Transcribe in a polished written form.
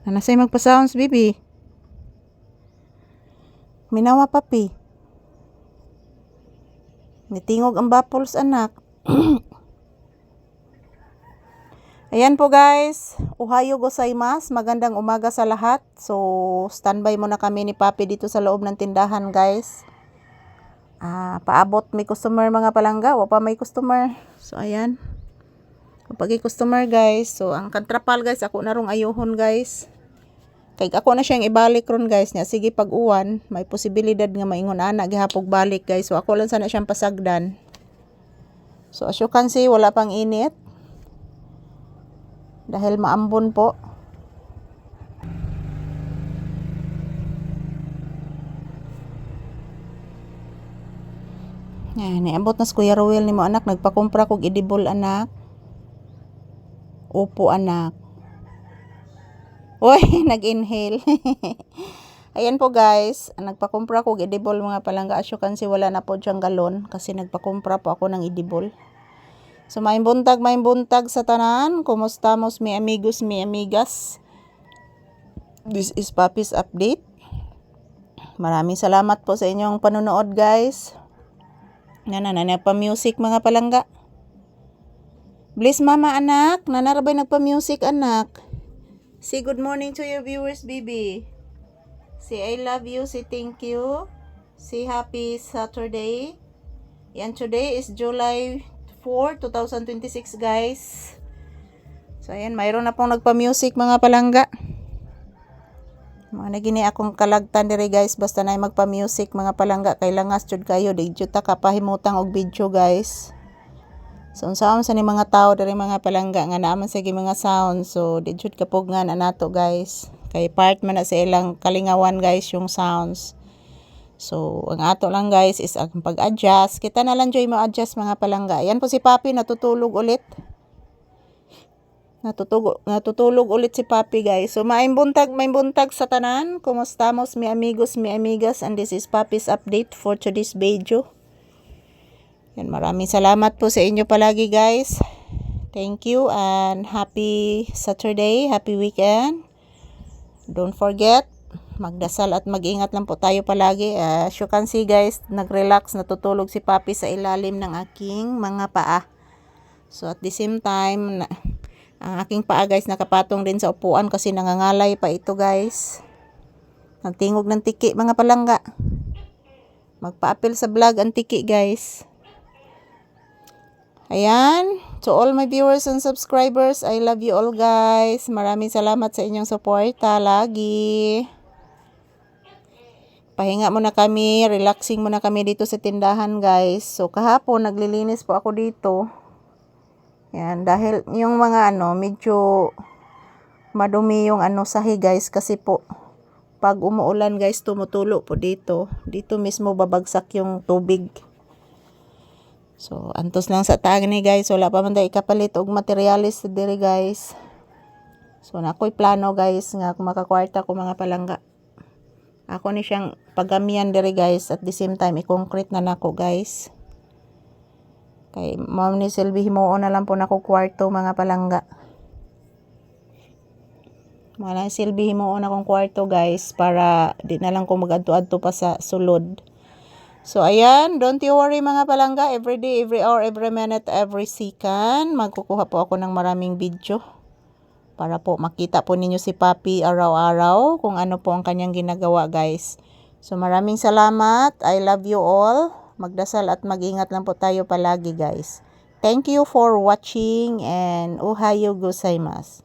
Anasay magpa-sounds, baby. Minawa, papi. Nitingog ang baffles, anak. Ayan po guys. Ohayo gozaimasu. Magandang umaga sa lahat. So, standby muna kami ni papi dito sa loob ng tindahan, guys. Paabot may customer mga palangga. Wa pa may customer. So, ayan. Kapag customer, guys. So, ang kantrapal, guys. Ako na rong ayuhon, guys. Kay ako na siyang ibalik ron, guys, niya sige pag uwan may posibilidad nga maingon ana gihapog balik, guys. So ako lang sana siyang pasagdan. So as you can see, wala pang init dahil maambon po. Niabot na si Kuya Ruel nimo, anak. Nagpakumpra kog edible, anak. Opo, anak. Uy, nag-inhale. Ayan po guys, nagpakumpra ko edible mga palangga. As you can see, wala na po diyang galon kasi nagpakumpra po ako ng edible. So may buntag sa tanan. Kumusta mos mi amigos, mi amigas? This is Papi's update. Maraming salamat po sa inyong panonood, guys. Pa-music mga palangga. Bless mama, anak. Nanarabay nagpa-music, anak. Say good morning to your viewers, baby. Say I love you. Say thank you. Say happy Saturday. And today is July 4, 2026, guys. So, ayan. Mayroon na pong nagpa-music, mga palangga. Mga nagini akong kalagtan diri, guys. Basta na magpa-music, mga palangga. Kailangan jud kayo. Di ta kapahimutang og video, guys. So, unsaon sa ni mga tao diri mga palangga nga naaman sa mga sound. So, di jud kapugngan anato, guys. Kay part man na sa ilang kalingawan, guys, yung sounds. So, ang ato lang, guys, is ang pag-adjust. Kita na lang joy mo adjust mga palangga. Yan po si Papi, natutulog ulit. Natutulog ulit si Papi, guys. So, may buntag sa tanan. Kumusta mos mi amigos, mi amigas, and this is Papi's update for today's video. Yan, maraming salamat po sa inyo palagi, guys. Thank you and happy Saturday, happy weekend. Don't forget, magdasal at mag-ingat lang po tayo palagi. As you can see, guys, nag-relax, natutulog si Papi sa ilalim ng aking mga paa. So at the same time, ang aking paa, guys, nakapatong din sa upuan kasi nangangalay pa ito, guys. Nagtingog ng tiki, mga palangga. Magpa-apil sa vlog ang tiki, guys. Ayan, to all my viewers and subscribers, I love you all, guys. Maraming salamat sa inyong suporta lagi. Pahinga muna kami, relaxing muna kami dito sa tindahan, guys. So kahapon naglilinis po ako dito. Yan, dahil yung mga medyo madumi yung sahi, guys, kasi po pag umuulan, guys, tumutulo po dito. Dito mismo babagsak yung tubig. So, antos lang sa taag ni, guys. Wala pa man tayo ikapalit og materialis diri, guys. So, nako'y plano, guys, nga makakwarta ko mga palangga. Ako ni siyang pagamian diri, guys. At the same time, i-concrete na nako, guys. Kay ma'am ni Sylvie, himuon na lang po nako kwarto, mga palangga. Mga Sylvie, himuon akong kwarto, guys, para di na lang ko mag-adto-adto pa sa sulod. So, ayan, don't you worry mga palangga, every day, every hour, every minute, every second, magkukuha po ako ng maraming video para po makita po ninyo si Papi araw-araw kung ano po ang kanyang ginagawa, guys. So, maraming salamat. I love you all. Magdasal at mag-ingat lang po tayo palagi, guys. Thank you for watching and ohayo gozaimasu.